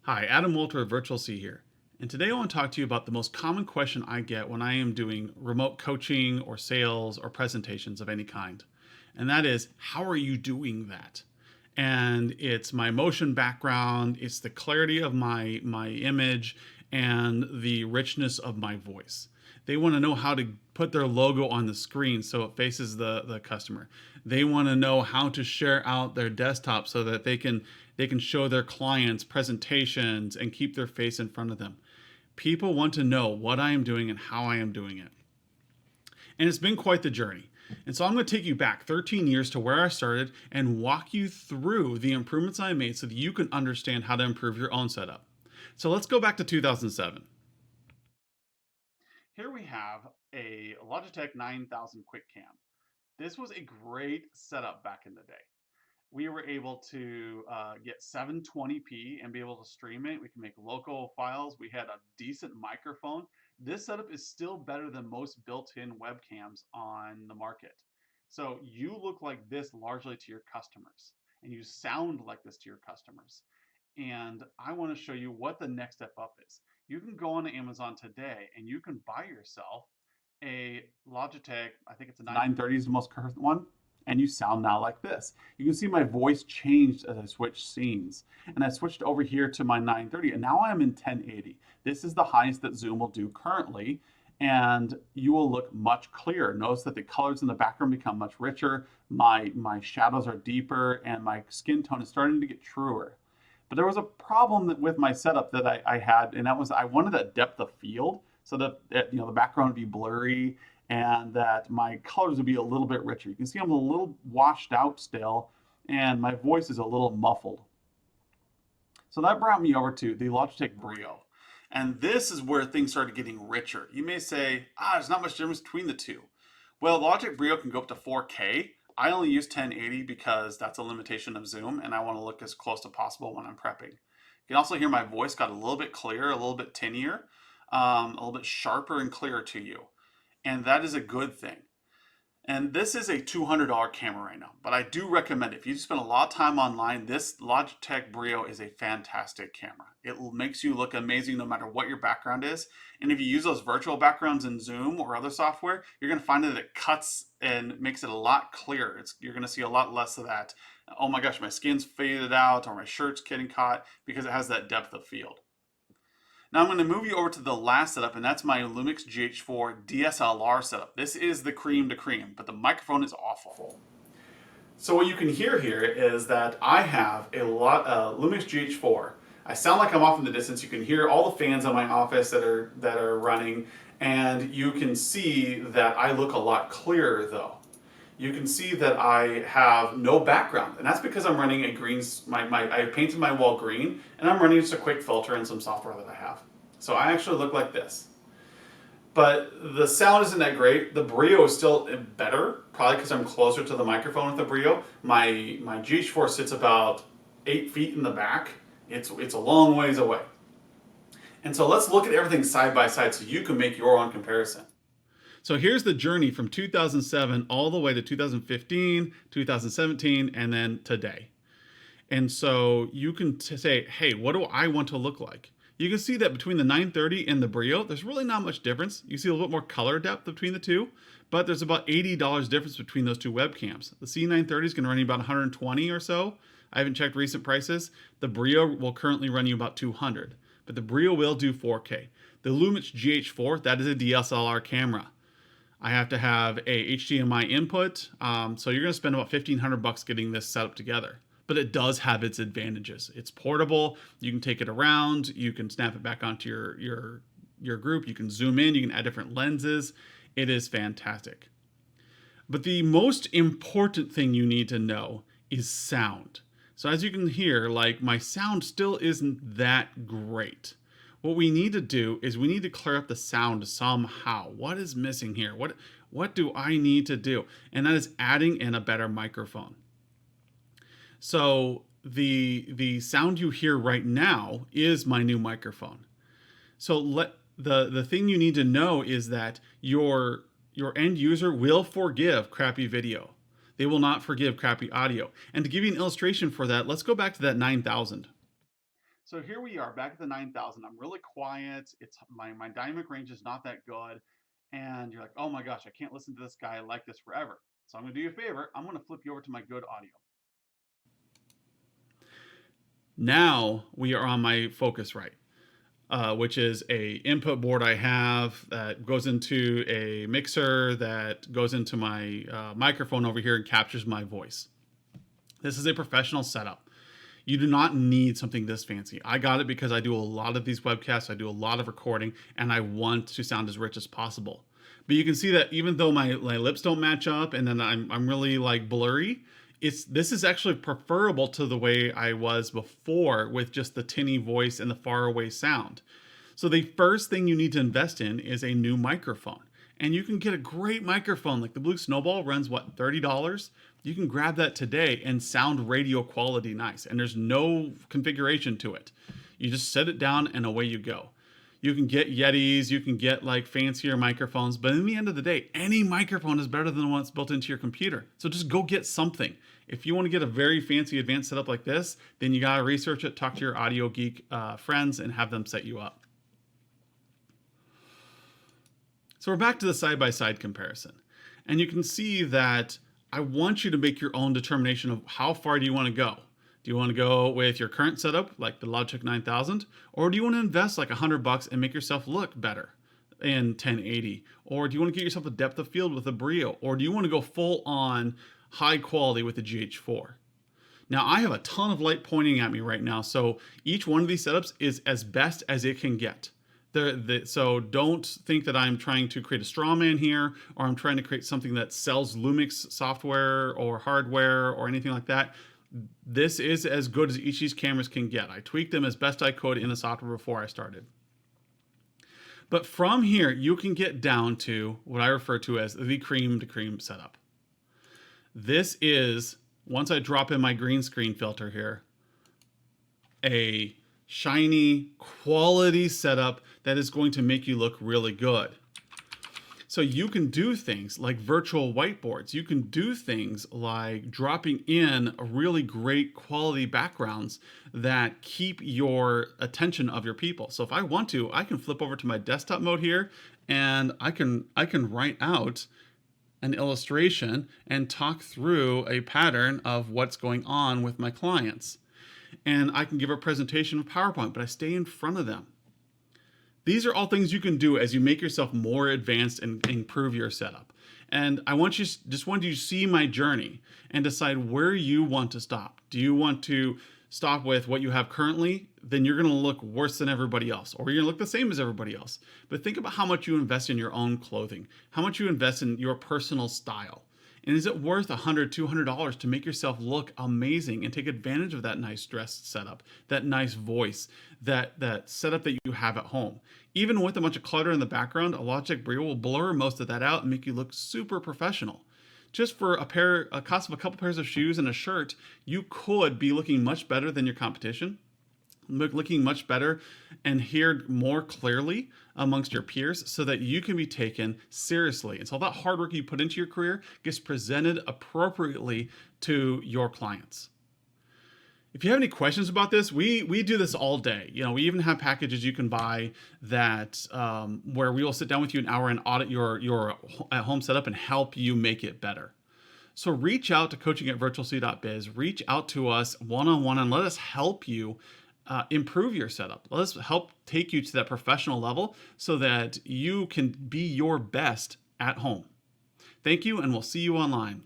Hi, Adam Walter of Virtual C here. And today I want to talk to you about the most common question I get when I am doing remote coaching or sales or presentations of any kind. And that is, how are you doing that? And it's my motion background, it's the clarity of my image, and the richness of my voice. They want to know how to put their logo on the screen so it faces the customer. They want to know how to share out their desktop so that they can show their clients presentations and keep their face in front of them. People want to know what I am doing and how I am doing it. And it's been quite the journey. And so I'm going to take you back 13 years to where I started and walk you through the improvements I made so that you can understand how to improve your own setup. So let's go back to 2007. Here we have a Logitech 9000 Quick Cam. This was a great setup back in the day. We were able to get 720p and be able to stream it. We can make local files. We had a decent microphone. This setup is still better than most built-in webcams on the market. So you look like this largely to your customers, and you sound like this to your customers. And I want to show you what the next step up is. You can go on Amazon today and you can buy yourself a Logitech, I think it's a 930 is the most current one, and you sound now like this. You can see my voice changed as I switched scenes. And I switched over here to my 930, and now I'm in 1080. This is the highest that Zoom will do currently, and you will look much clearer. Notice that the colors in the background become much richer, my shadows are deeper, and my skin tone is starting to get truer. But there was a problem with my setup that I had, and that was I wanted a depth of field so that the background would be blurry and that my colors would be a little bit richer. You can see I'm a little washed out still, and my voice is a little muffled. So that brought me over to the Logitech Brio. And this is where things started getting richer. You may say, there's not much difference between the two. Well, Logitech Brio can go up to 4K. I only use 1080 because that's a limitation of Zoom, and I want to look as close as possible when I'm prepping. You can also hear my voice got a little bit clearer, a little bit tinier, a little bit sharper and clearer to you. And that is a good thing. And this is a $200 camera right now, but I do recommend it. If you spend a lot of time online, this Logitech Brio is a fantastic camera. It makes you look amazing no matter what your background is. And if you use those virtual backgrounds in Zoom or other software, you're going to find that it cuts and makes it a lot clearer. You're going to see a lot less of that, oh my gosh, my skin's faded out or my shirt's getting caught, because it has that depth of field. Now I'm going to move you over to the last setup, and that's my Lumix GH4 DSLR setup. This is the cream de cream, but the microphone is awful. So what you can hear here is that I have a Lumix GH4. I sound like I'm off in the distance. You can hear all the fans in my office that are running, and you can see that I look a lot clearer though. You can see that I have no background, and that's because I'm running a green, I painted my wall green, and I'm running just a quick filter and some software that I have. So I actually look like this. But the sound isn't that great. The Brio is still better, probably because I'm closer to the microphone with the Brio. My GH4 sits about 8 feet in the back. It's a long ways away. And so let's look at everything side by side so you can make your own comparison. So here's the journey from 2007 all the way to 2015, 2017, and then today. And so you can say, hey, what do I want to look like? You can see that between the 930 and the Brio, there's really not much difference. You see a little bit more color depth between the two, but there's about $80 difference between those two webcams. The C930 is going to run you about 120 or so. I haven't checked recent prices. The Brio will currently run you about 200, but the Brio will do 4K. The Lumix GH4, that is a DSLR camera. I have to have a HDMI input, so you're going to spend about $1,500 getting this set up together. But it does have its advantages. It's portable. You can take it around. You can snap it back onto your group. You can zoom in. You can add different lenses. It is fantastic. But the most important thing you need to know is sound. So as you can hear, like my sound still isn't that great. What we need to do is we need to clear up the sound somehow. What is missing here? What do I need to do? And that is adding in a better microphone. So the sound you hear right now is my new microphone. So the thing you need to know is that your end user will forgive crappy video. They will not forgive crappy audio. And to give you an illustration for that, let's go back to that 9000. So here we are back at the 9,000. I'm really quiet. It's my dynamic range is not that good. And you're like, oh my gosh, I can't listen to this guy like this forever. So I'm gonna do you a favor. I'm gonna flip you over to my good audio. Now we are on my Focusrite, which is a input board I have that goes into a mixer that goes into my microphone over here and captures my voice. This is a professional setup. You do not need something this fancy. I got it because I do a lot of these webcasts, I do a lot of recording, and I want to sound as rich as possible. But you can see that even though my lips don't match up and then I'm really like blurry, this is actually preferable to the way I was before with just the tinny voice and the far away sound. So the first thing you need to invest in is a new microphone. And you can get a great microphone like the Blue Snowball runs what, $30? You can grab that today and sound radio quality nice. And there's no configuration to it. You just set it down and away you go. You can get Yetis, you can get like fancier microphones, but in the end of the day, any microphone is better than the one that's built into your computer. So just go get something. If you want to get a very fancy advanced setup like this, then you got to research it, talk to your audio geek friends, and have them set you up. So we're back to the side-by-side comparison. And you can see that I want you to make your own determination of how far do you want to go. Do you want to go with your current setup, like the Logitech 9000? Or do you want to invest like $100 and make yourself look better in 1080? Or do you want to get yourself a depth of field with a Brio? Or do you want to go full on high quality with the GH4? Now I have a ton of light pointing at me right now, so each one of these setups is as best as it can get. So don't think that I'm trying to create a straw man here, or I'm trying to create something that sells Lumix software or hardware or anything like that. This is as good as each of these cameras can get. I tweaked them as best I could in the software before I started. But from here, you can get down to what I refer to as the cream to cream setup. This is, once I drop in my green screen filter here, a shiny quality setup that is going to make you look really good. So you can do things like virtual whiteboards. You can do things like dropping in really great quality backgrounds that keep your attention of your people. So if I want to, I can flip over to my desktop mode here and I can write out an illustration and talk through a pattern of what's going on with my clients. And I can give a presentation of PowerPoint, but I stay in front of them. These are all things you can do as you make yourself more advanced and improve your setup. And I want you to see my journey and decide where you want to stop. Do you want to stop with what you have currently? Then you're going to look worse than everybody else, or you're going to look the same as everybody else. But think about how much you invest in your own clothing, how much you invest in your personal style. And is it worth $100, $200 to make yourself look amazing and take advantage of that nice dress setup, that nice voice, that setup that you have at home? Even with a bunch of clutter in the background, a Logitech Brio will blur most of that out and make you look super professional. Just for a cost of a couple pairs of shoes and a shirt, you could be looking much better than your competition, looking much better and heard more clearly amongst your peers so that you can be taken seriously. And so all that hard work you put into your career gets presented appropriately to your clients. If you have any questions about this, we do this all day. You know, we even have packages you can buy that where we will sit down with you an hour and audit your at-home setup and help you make it better. So reach out to coaching@virtualc.biz. Reach out to us one-on-one and let us help you improve your setup. Let us help take you to that professional level so that you can be your best at home. Thank you, and we'll see you online.